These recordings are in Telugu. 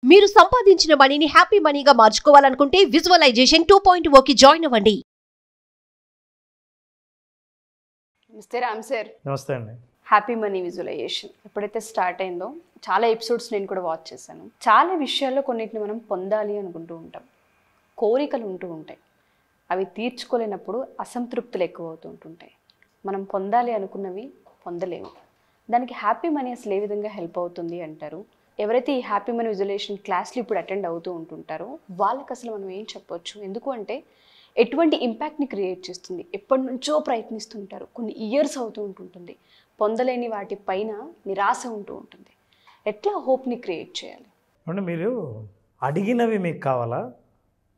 మీరు సంపాదించిన మనీని హ్యాపీ మనీగా మార్చుకోవాలనుకుంటే విజువలైజేషన్ 2.0కి జాయిన్ అవ్వండి. నమస్తే రామ్ సార్. నమస్తే అండి. హ్యాపీ మనీ విజువలైజేషన్ ఎప్పుడైతే స్టార్ట్ అయిందో చాలా ఎపిసోడ్స్ నేను కూడా వాచ్ చేశాను. చాలా విషయాల్లో కొన్నిటిని మనం పొందాలి అనుకుంటూ ఉంటాం, కోరికలు ఉంటూ ఉంటాయి. అవి తీర్చుకోలేనప్పుడు అసంతృప్తులు ఎక్కువ అవుతూ ఉంటుంటాయి. మనం పొందాలి అనుకున్నవి పొందలేము. దానికి హ్యాపీ మనీ అసలు ఏ విధంగా హెల్ప్ అవుతుంది అంటారు? ఎవరైతే ఈ హ్యాపీ మనీ విజువలైజేషన్ క్లాస్లు ఇప్పుడు అటెండ్ అవుతూ ఉంటుంటారో వాళ్ళకి అసలు మనం ఏం చెప్పొచ్చు? ఎందుకు అంటే ఎటువంటి ఇంపాక్ట్ని క్రియేట్ చేస్తుంది? ఎప్పటి నుంచో ప్రయత్నిస్తుంటారు, కొన్ని ఇయర్స్ అవుతూ ఉంటుంటుంది, పొందలేని వాటి పైన నిరాశ ఉంటూ ఉంటుంది. ఎట్లా హోప్ని క్రియేట్ చేయాలి? అంటే మీరు అడిగినవి మీకు కావాలా,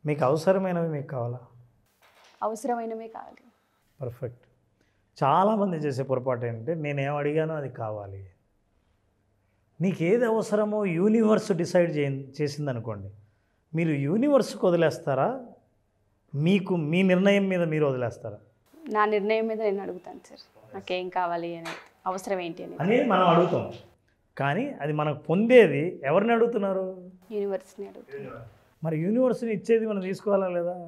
మీకు అవసరమైనవి మీకు కావాలా? అవసరమైనవే కావాలి. పర్ఫెక్ట్. చాలామంది చేసే పొరపాటు ఏంటంటే నేనేం అడిగానో అది కావాలి. నీకు ఏది అవసరమో యూనివర్స్ డిసైడ్ చేసిందనుకోండి, మీరు యూనివర్స్కి వదిలేస్తారా, మీకు మీ నిర్ణయం మీద మీరు వదిలేస్తారా? నా నిర్ణయం మీద నేను అడుగుతాను సార్, నాకేం కావాలి అని, అవసరం ఏంటి అనేది మనం అడుగుతాం. కానీ అది మనకు పొందేది ఎవరిని అడుగుతున్నారు? యూనివర్స్ని అడుగుతాను. మరి యూనివర్స్ని ఇచ్చేది మనం తీసుకోవాలా లేదా?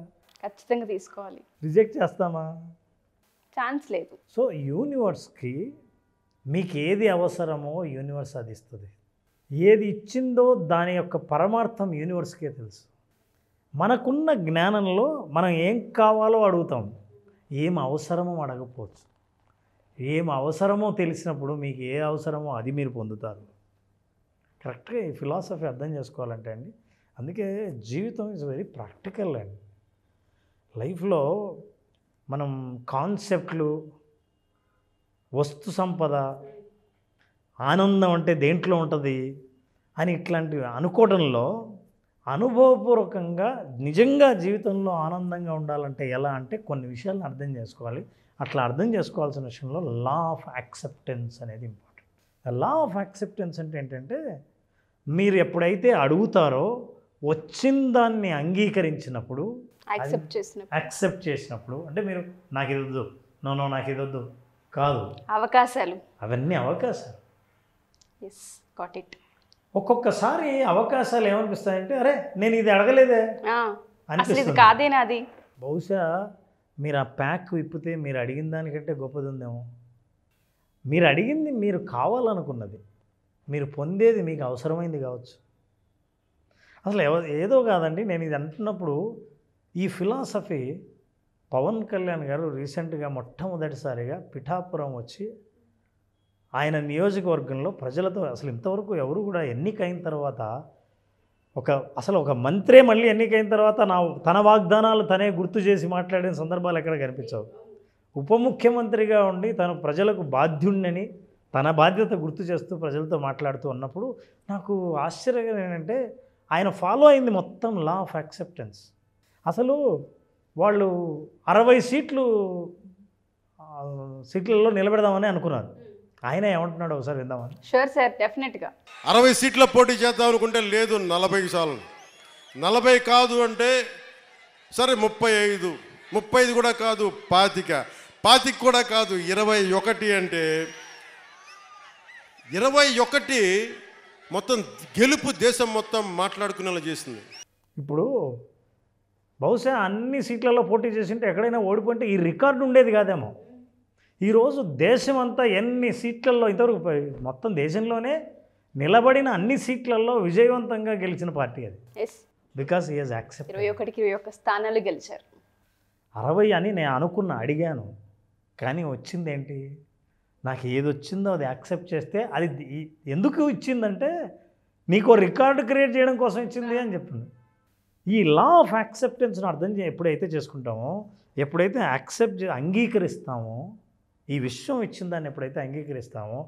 ఖచ్చితంగా తీసుకోవాలి. రిజెక్ట్ చేస్తామా? ఛాన్స్ లేదు. సో యూనివర్స్కి మీకు ఏది అవసరమో యూనివర్స్ అది ఇస్తుంది. ఏది ఇచ్చిందో దాని యొక్క పరమార్థం యూనివర్స్కే తెలుసు. మనకున్న జ్ఞానంలో మనం ఏం కావాలో అడుగుతాం, ఏం అవసరమో అడగకపోవచ్చు. ఏం అవసరమో తెలిసినప్పుడు మీకు ఏ అవసరమో అది మీరు పొందుతారు. కరెక్ట్గా ఈ ఫిలాసఫీ అర్థం చేసుకోవాలంటే అండి, అందుకే జీవితం ఇస్ వెరీ ప్రాక్టికల్ అండి. లైఫ్లో మనం కాన్సెప్ట్లు, వస్తు సంపద, ఆనందం అంటే దేంట్లో ఉంటుంది అని ఇట్లాంటివి అనుకోవడంలో అనుభవపూర్వకంగా నిజంగా జీవితంలో ఆనందంగా ఉండాలంటే ఎలా అంటే కొన్ని విషయాలను అర్థం చేసుకోవాలి. అట్లా అర్థం చేసుకోవాల్సిన విషయంలో లా ఆఫ్ యాక్సెప్టెన్స్ అనేది ఇంపార్టెంట్. లా ఆఫ్ యాక్సెప్టెన్స్ అంటే ఏంటంటే మీరు ఎప్పుడైతే అడుగుతారో వచ్చిన దాన్ని అంగీకరించినప్పుడు, యాక్సెప్ట్ చేసినప్పుడు, అంటే మీరు నాకు ఇది వద్దు, నో నాకు ఇది వద్దు కాదు, అవకాశాలు, అవన్నీ అవకాశాలు. Yes, got it. ఒక్కొక్కసారి అవకాశాలు ఏమనిపిస్తాయంటే అరే నేను ఇది అడగలేదే అనిపిస్తుంది, కాదే నాది. బహుశా మీరు ఆ ప్యాక్ విప్పితే మీరు అడిగిన దానికంటే గొప్పది ఉందేమో. మీరు అడిగింది మీరు కావాలనుకున్నది, మీరు పొందేది మీకు అవసరమైంది కావచ్చు. అసలు ఏదో కాదండి, నేను ఇది అంటున్నప్పుడు ఈ ఫిలాసఫీ పవన్ కళ్యాణ్ గారు రీసెంట్గా మొట్టమొదటిసారిగా పిఠాపురం వచ్చి ఆయన నియోజకవర్గంలో ప్రజలతో, అసలు ఇంతవరకు ఎవరు కూడా ఎన్నికైన తర్వాత అసలు ఒక మంత్రే మళ్ళీ ఎన్నికైన తర్వాత తన వాగ్దానాలు తనే గుర్తు చేసి మాట్లాడిన సందర్భాలు ఎక్కడ కనిపించవు. ఉప ముఖ్యమంత్రిగా ఉండి తను ప్రజలకు బాధ్యుణ్ణని తన బాధ్యత గుర్తు చేస్తూ ప్రజలతో మాట్లాడుతూ ఉన్నప్పుడు నాకు ఆశ్చర్యంగా ఏంటంటే ఆయన ఫాలో అయింది మొత్తం లా ఆఫ్ యాక్సెప్టెన్స్. అసలు వాళ్ళు 60 సీట్లలో నిలబెడదామని అనుకున్నారు. ఆయన ఏమంటున్నాడు ఒకసారి విందామని. షూర్ సార్, డెఫినెట్గా. 60 సీట్ల పోటీ చేద్దాం అనుకుంటే లేదు 40 చాలు, 40 కాదు అంటే సరే 35 కూడా కాదు 25 కూడా కాదు 21 అంటే 21 మొత్తం గెలుపు దేశం మొత్తం మాట్లాడుకునేలా చేసింది. ఇప్పుడు బహుశా అన్ని సీట్లలో పోటీ చేసింటే ఎక్కడైనా ఓడిపోతే ఈ రికార్డు ఉండేది కాదేమో. ఈరోజు దేశం అంతా ఎన్ని సీట్లలో, ఇంతవరకు మొత్తం దేశంలోనే నిలబడిన అన్ని సీట్లలో విజయవంతంగా గెలిచిన పార్టీ అది. Because he has accept. 21కి 21 స్థానాలు గెలిచారు. 60 అని నేను అడిగాను, కానీ వచ్చింది ఏంటి? నాకు ఏది వచ్చిందో అది యాక్సెప్ట్ చేస్తే, అది ఎందుకు ఇచ్చిందంటే నీకు రికార్డు క్రియేట్ చేయడం కోసం ఇచ్చింది అని చెప్తుంది. ఈ లా ఆఫ్ యాక్సెప్టెన్స్ను ఎప్పుడైతే చేసుకుంటామో, ఎప్పుడైతే అంగీకరిస్తామో, ఈ విషయం ఇచ్చిన దాన్ని ఎప్పుడైతే అంగీకరిస్తామో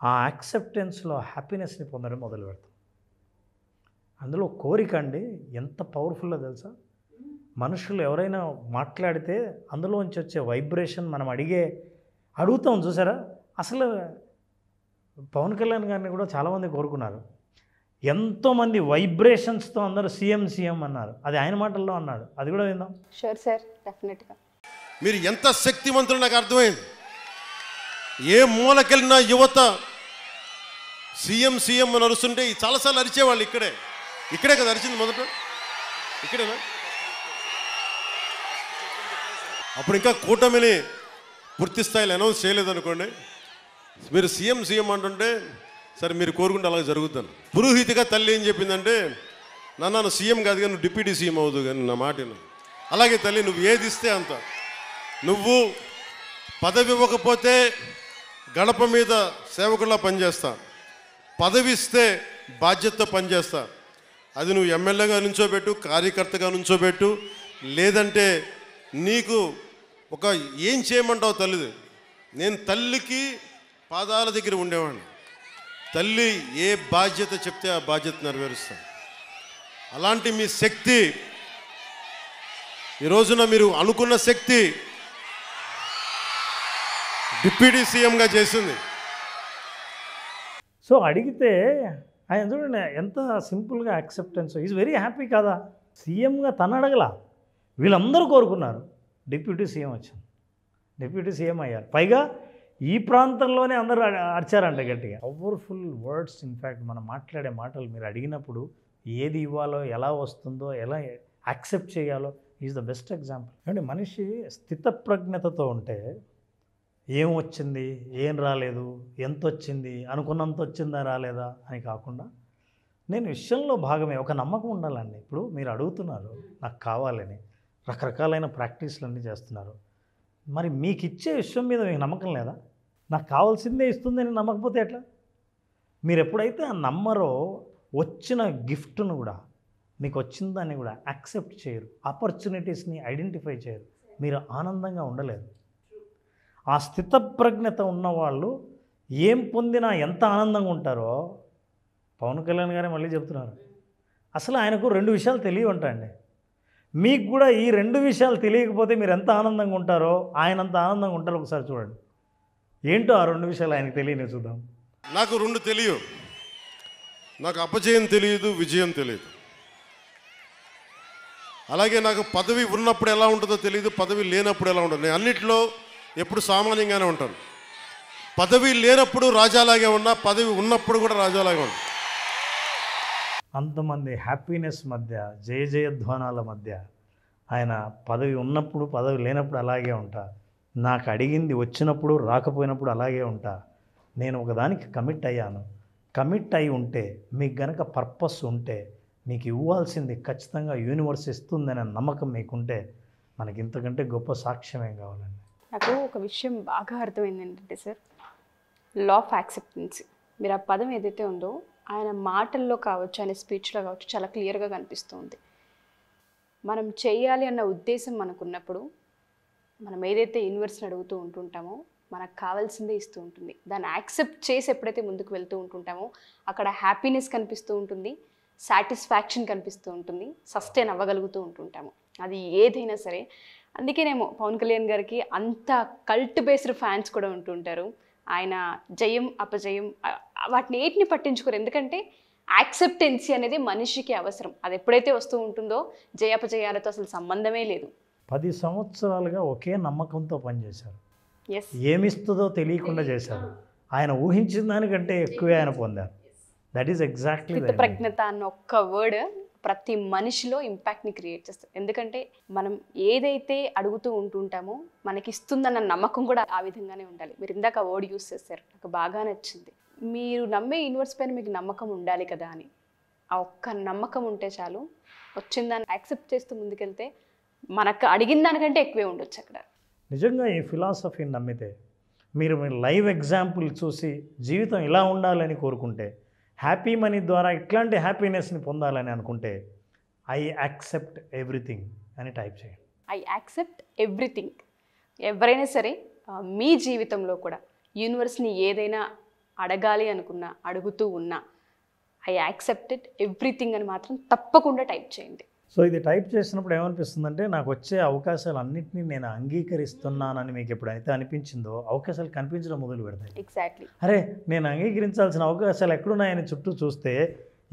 ఆ యాక్సెప్టెన్స్లో హ్యాపీనెస్ని పొందడం మొదలు పెడతాం. అందులో కోరిక అండి ఎంత పవర్ఫుల్లో తెలుసా? మనుషులు ఎవరైనా మాట్లాడితే అందులోంచి వచ్చే వైబ్రేషన్ మనం అడుగుతాం చూసారా? అసలు పవన్ కళ్యాణ్ గారిని కూడా చాలామంది కోరుకున్నారు. ఎంతోమంది వైబ్రేషన్స్తో అందరూ సీఎం అన్నారు. అది ఆయన మాటల్లో అన్నాడు, అది కూడా విందాం. షూర్ సార్, డెఫినెట్గా. మీరు ఎంత శక్తివంతులు నాకు అర్థమైంది. ఏ మూలకెళ్ళినా యువత సీఎం అని అరుస్తుంటే చాలాసార్లు అరిచేవాళ్ళు ఇక్కడే. ఇక్కడే కదా అరిచింది మొదట, ఇక్కడేనా? అప్పుడు ఇంకా కూటమిని పూర్తి స్థాయిలో అనౌన్స్ చేయలేదనుకోండి, మీరు సీఎం అంటుంటే సరే మీరు కోరుకుంటే అలాగే జరుగుతాను. పురోహితిగా తల్లి ఏం చెప్పిందంటే, నాన్న సీఎం కాదు కానీ నువ్వు డిప్యూటీ సీఎం అవుదు కానీ నా మాట విను. అలాగే తల్లి, నువ్వు ఏది ఇస్తే అంత. నువ్వు పదవి ఇవ్వకపోతే గడప మీద సేవకుల్లా పనిచేస్తా, పదవి ఇస్తే బాధ్యతతో పనిచేస్తా. అది నువ్వు ఎమ్మెల్యేగా నుంచోబెట్టు, కార్యకర్తగా నుంచోబెట్టు, లేదంటే నీకు ఒక ఏం చేయమంటావు తల్లిది. నేను తల్లికి పాదాల దగ్గర ఉండేవాడిని. తల్లి ఏ బాధ్యత చెప్తే ఆ బాధ్యత నెరవేరుస్తాను. అలాంటి మీ శక్తి ఈ రోజున మీరు అనుకున్న శక్తి డిప్యూటీ సీఎంగా చేసింది. సో అడిగితే ఆయన చూడండి ఎంత సింపుల్గా యాక్సెప్టెన్స్, ఈజ్ వెరీ హ్యాపీ కదా. సీఎంగా తను అడగల, వీళ్ళందరూ కోరుకున్నారు, డిప్యూటీ సీఎం వచ్చింది, డిప్యూటీ సీఎం అయ్యారు. పైగా ఈ ప్రాంతంలోనే అందరూ అరిచారంట గట్టిగా. Powerful words. ఇన్ఫ్యాక్ట్ మనం మాట్లాడే మాటలు మీరు అడిగినప్పుడు ఏది ఇవ్వాలో, ఎలా వస్తుందో, ఎలా యాక్సెప్ట్ చేయాలో ఈజ్ ద బెస్ట్ ఎగ్జాంపుల్. అంటే మనిషి స్థితప్రజ్ఞతతో ఉంటే ఏం వచ్చింది, ఏం రాలేదు, ఎంత వచ్చింది, అనుకున్నంత వచ్చిందా రాలేదా అని కాకుండా నేను విషయంలో భాగమే, ఒక నమ్మకం ఉండాలండి. ఇప్పుడు మీరు అడుగుతున్నారు నాకు కావాలని, రకరకాలైన ప్రాక్టీస్లు అన్నీ చేస్తున్నారు. మరి మీకు ఇచ్చే విషయం మీద మీకు నమ్మకం లేదా? నాకు కావాల్సిందే ఇస్తుందని నమ్మకపోతే ఎట్లా? మీరు ఎప్పుడైతే ఆ నమ్మరో వచ్చిన గిఫ్ట్ను కూడా, మీకు వచ్చిందాన్ని కూడా యాక్సెప్ట్ చేయరు, ఆపర్చునిటీస్ని ఐడెంటిఫై చేయరు, మీరు ఆనందంగా ఉండలేరు. ఆ స్థితప్రజ్ఞత ఉన్నవాళ్ళు ఏం పొందినా ఎంత ఆనందంగా ఉంటారో పవన్ కళ్యాణ్ గారే మళ్ళీ చెప్తున్నారు. అసలు ఆయనకు 2 విషయాలు తెలియవంటండి. మీకు కూడా ఈ 2 విషయాలు తెలియకపోతే మీరు ఎంత ఆనందంగా ఉంటారో ఆయన అంత ఆనందంగా ఉంటారో ఒకసారి చూడండి. ఏంటో ఆ 2 విషయాలు ఆయనకు తెలియని చూద్దాం. నాకు 2 తెలియవు. నాకు అపజయం తెలియదు, విజయం తెలియదు. అలాగే నాకు పదవి ఉన్నప్పుడు ఎలా ఉంటుందో తెలియదు, పదవి లేనప్పుడు ఎలా ఉంటుంది. నేను అన్నిట్లో ఎప్పుడు సామాన్యంగానే ఉంటాను. పదవి లేనప్పుడు రాజాలాగే ఉన్నా, పదవి ఉన్నప్పుడు కూడా రాజాలాగే ఉన్నా. అంతమంది హ్యాపీనెస్ మధ్య, జయ జయధ్వానాల మధ్య ఆయన పదవి ఉన్నప్పుడు, పదవి లేనప్పుడు అలాగే ఉంటా, నాకు అడిగింది వచ్చినప్పుడు రాకపోయినప్పుడు అలాగే ఉంటా, నేను ఒకదానికి కమిట్ అయ్యాను, కమిట్ అయి ఉంటే మీకు గనక పర్పస్ ఉంటే మీకు ఇవ్వాల్సింది ఖచ్చితంగా యూనివర్స్ ఇస్తుందనే నమ్మకం మీకుంటే మనకి ఇంతకంటే గొప్ప సాక్ష్యం ఏం కావాలండి. నాకు ఒక విషయం బాగా అర్థమైంది ఏంటంటే సార్, లా ఆఫ్ యాక్సెప్టెన్సీ. మీరు ఆ పదం ఏదైతే ఉందో ఆయన మాటల్లో కావచ్చు, ఆయన స్పీచ్లో కావచ్చు చాలా క్లియర్గా కనిపిస్తుంది. మనం చేయాలి అన్న ఉద్దేశం మనకున్నప్పుడు మనం ఏదైతే యూనివర్స్ని అడుగుతూ ఉంటుంటామో మనకు కావాల్సిందే ఇస్తూ ఉంటుంది. దాన్ని యాక్సెప్ట్ చేసి ఎప్పుడైతే ముందుకు వెళ్తూ ఉంటుంటామో అక్కడ హ్యాపీనెస్ కనిపిస్తూ ఉంటుంది, సాటిస్ఫాక్షన్ కనిపిస్తూ ఉంటుంది, సస్టైన్ అవ్వగలుగుతూ ఉంటుంటాము. అది ఏదైనా సరే. అందుకేనేమో పవన్ కళ్యాణ్ గారికి అంత కల్ట్ బేస్డ్ ఫ్యాన్స్ కూడా ఉంటుంటారు. ఆయన జయం అపజయం వాటిని ఏటిని పట్టించుకోరు. ఎందుకంటే యాక్సెప్టెన్సీ అనేది మనిషికి అవసరం. అది ఎప్పుడైతే వస్తూ ఉంటుందో జయాపజయాలతో అసలు సంబంధమే లేదు. 10 సంవత్సరాలుగా ఒకే నమ్మకంతో పనిచేశారు. ఎస్, ఏమిస్తుందో తెలియకుండా చేశారు. ఆయన ఊహించిన దానికంటే ఎక్కువే ఆయన పొందారు. దట్ ఈస్ ఎగ్జాక్ట్లీ స్థితప్రజ్ఞత అన్న ఒక్క వర్డ్ ప్రతి మనిషిలో ఇంపాక్ట్ని క్రియేట్ చేస్తుంది. ఎందుకంటే మనం ఏదైతే అడుగుతూ ఉంటుంటామో మనకి ఇస్తుందన్న నమ్మకం కూడా ఆ విధంగానే ఉండాలి. మీరు ఇందాక ఆ వర్డ్ యూస్ చేశారు, నాకు బాగా నచ్చింది. మీరు నమ్మే యూనివర్స్ పైన మీకు నమ్మకం ఉండాలి కదా అని. ఆ ఒక్క నమ్మకం ఉంటే చాలు, వచ్చిన దాన్ని యాక్సెప్ట్ చేస్తూ ముందుకెళ్తే మనకు అడిగిన దానికంటే ఎక్కువే ఉండొచ్చు అక్కడ. నిజంగా ఈ ఫిలాసఫీని నమ్మితే, మీరు లైవ్ ఎగ్జాంపుల్ చూసి జీవితం ఇలా ఉండాలని కోరుకుంటే, హ్యాపీ మనీ ద్వారా ఇట్లాంటి హ్యాపీనెస్ని పొందాలని అనుకుంటే ఐ యాక్సెప్ట్ ఎవ్రీథింగ్ అని టైప్ చేయండి. I accept everything. ఎవరైనా సరే మీ జీవితంలో కూడా యూనివర్స్ని ఏదైనా అడగాలి అనుకున్నా, అడుగుతూ ఉన్నా ఐ యాక్సెప్టెడ్ ఎవ్రీథింగ్ అని మాత్రం తప్పకుండా టైప్ చేయండి. సో ఇది టైప్ చేసినప్పుడు ఏమనిపిస్తుందంటే, నాకు వచ్చే అవకాశాలు అన్నింటినీ నేను అంగీకరిస్తున్నానని మీకు ఎప్పుడైతే అనిపించిందో అవకాశాలు కనిపించడం మొదలు పెడతాయి. ఎగ్జాక్ట్లీ. అరే నేను అంగీకరించాల్సిన అవకాశాలు ఎక్కడున్నాయని చుట్టూ చూస్తే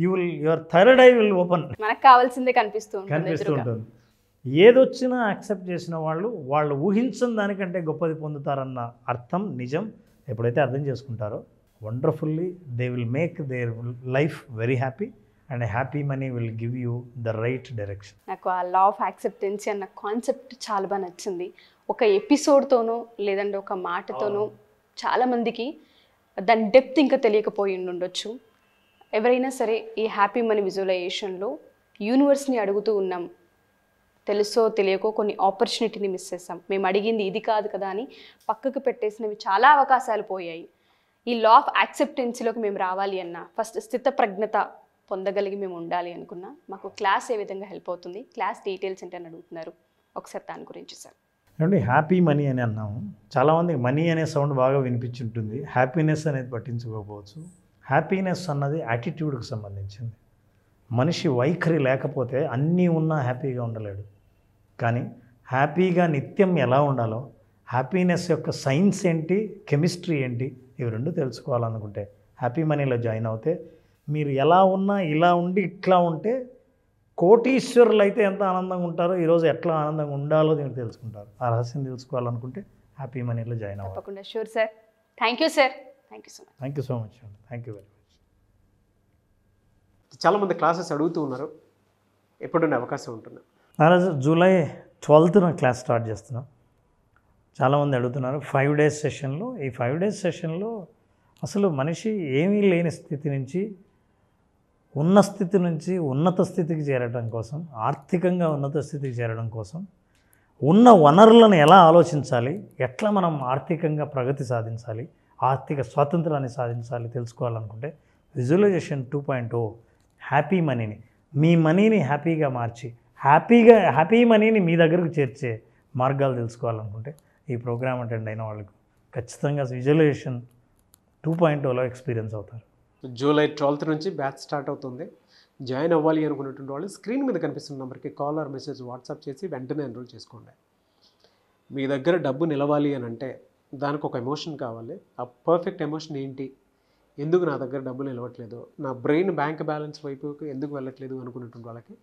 your third I will open, మనకు కావాల్సిందే కనిపిస్తూ ఉంటుంది. ఏదొచ్చినా యాక్సెప్ట్ చేసిన వాళ్ళు ఊహించిన దానికంటే గొప్పది పొందుతారన్న అర్థం నిజం ఎప్పుడైతే అర్థం చేసుకుంటారో wonderfully they will make their life very happy and happy money will give you the right direction. నాకు ఆ లా ఆఫ్ యాక్సెప్టెన్సీ అన్న కాన్సెప్ట్ చాలా బాగా నచ్చింది. ఒక ఎపిసోడ్తోనో లేదంటే ఒక మాటతోనో చాలామందికి దాని డెప్త్ ఇంకా తెలియకపోయి ఉండొచ్చు. ఎవరైనా సరే ఈ హ్యాపీ మనీ విజువలైజేషన్లో యూనివర్స్ని అడుగుతూ ఉన్నాం, తెలుసో తెలియకో కొన్ని ఆపర్చునిటీని మిస్ చేసాం, మేము అడిగింది ఇది కాదు కదా అని పక్కకు పెట్టేసినవి చాలా అవకాశాలు పోయాయి. ఈ లా ఆఫ్ యాక్సెప్టెన్సీలోకి మేము రావాలి అన్నా ఫస్ట్ స్థితప్రజ్ఞత పొందగలిగి మేము ఉండాలి అనుకున్నా మాకు క్లాస్ ఏ విధంగా హెల్ప్ అవుతుంది, క్లాస్ డీటెయిల్స్ ఏంటని అడుగుతున్నారు, ఒకసారి దాని గురించి సార్. ఏమండి హ్యాపీ మనీ అని అన్నాము. చాలామందికి మనీ అనే సౌండ్ బాగా వినిపించుంటుంది, హ్యాపీనెస్ అనేది పట్టించుకోకపోవచ్చు. హ్యాపీనెస్ అన్నది యాటిట్యూడ్కి సంబంధించింది. మనిషి వైఖరి లేకపోతే అన్నీ ఉన్నా హ్యాపీగా ఉండలేడు. కానీ హ్యాపీగా నిత్యం ఎలా ఉండాలో, హ్యాపీనెస్ యొక్క సైన్స్ ఏంటి, కెమిస్ట్రీ ఏంటి, ఇవి రెండు తెలుసుకోవాలనుకుంటే హ్యాపీ మనీలో జాయిన్ అవుతే మీరు ఎలా ఉన్నా ఇలా ఉండి ఇట్లా ఉంటే కోటీశ్వరులు అయితే ఎంత ఆనందంగా ఉంటారో ఈరోజు ఎట్లా ఆనందంగా ఉండాలో మీరు తెలుసుకుంటారు. ఆ రహస్యం తెలుసుకోవాలనుకుంటే హ్యాపీ మనీలో జాయిన్ అవ్వాలి. తప్పకుండా. Sure sir. Thank you sir. Thank you so much. Thank you so much అండి. Thank you very much. చాలామంది క్లాసెస్ అడుగుతూ ఉన్నారు, ఎప్పుడున్న అవకాశం ఉంటుంది? నారాజు జూలై 12న క్లాస్ స్టార్ట్ చేస్తున్నాం. చాలామంది అడుగుతున్నారు 5 days సెషన్లో. ఈ 5 days సెషన్లో అసలు మనిషి ఏమీ లేని స్థితి నుంచి ఉన్న స్థితి నుంచి ఉన్నత స్థితికి చేరడం కోసం, ఆర్థికంగా ఉన్నత స్థితికి చేరడం కోసం ఉన్న వనరులను ఎలా ఆలోచించాలి, ఎట్లా మనం ఆర్థికంగా ప్రగతి సాధించాలి, ఆర్థిక స్వాతంత్రాన్ని సాధించాలి తెలుసుకోవాలనుకుంటే విజువలైజేషన్ 2.0 హ్యాపీ మనీని, మీ మనీని హ్యాపీగా మార్చి హ్యాపీ మనీని మీ దగ్గరకు చేర్చే మార్గాలు తెలుసుకోవాలనుకుంటే ఈ ప్రోగ్రామ్ అటెండ్ అయిన వాళ్ళకు ఖచ్చితంగా విజువలైజేషన్ 2.0లో ఎక్స్పీరియన్స్ అవుతారు. జూలై 12th నుంచి బ్యాచ్ స్టార్ట్ అవుతుంది. జాయిన్ అవ్వాలి అనుకున్నటువంటి వాళ్ళు స్క్రీన్ మీద కనిపిస్తున్న నెంబర్కి కాల్ ఆర్ మెసేజ్ వాట్సాప్ చేసి వెంటనే ఎన్రోల్ చేసుకోండి. మీ దగ్గర డబ్బు నిలవాలి అని అంటే దానికి ఒక ఎమోషన్ కావాలి. ఆ పర్ఫెక్ట్ ఎమోషన్ ఏంటి, ఎందుకు నా దగ్గర డబ్బులు నిలవట్లేదు, నా బ్రెయిన్ బ్యాంక్ బ్యాలెన్స్ వైపుకి ఎందుకు వెళ్ళట్లేదు అనుకున్నటువంటి వాళ్ళకి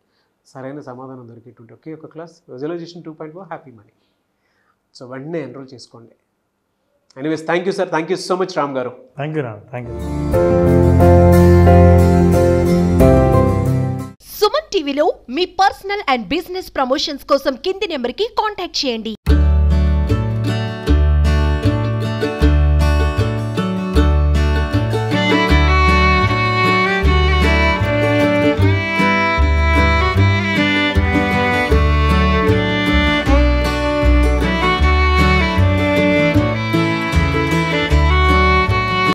సరైన సమాధానం దొరికేటువంటి ఒకే ఒక class visualisation 2.0 happy money. So వెంటనే ఎన్రోల్ చేసుకోండి. Anyways thank you sir. Thank you so much Ram garu. Thank you Ram. Thank you. Suman టీవీలో మీ పర్సనల్ అండ్ బిజినెస్ ప్రమోషన్స్ కోసం కింది నెంబర్కి కాంటాక్ట్ చేయండి.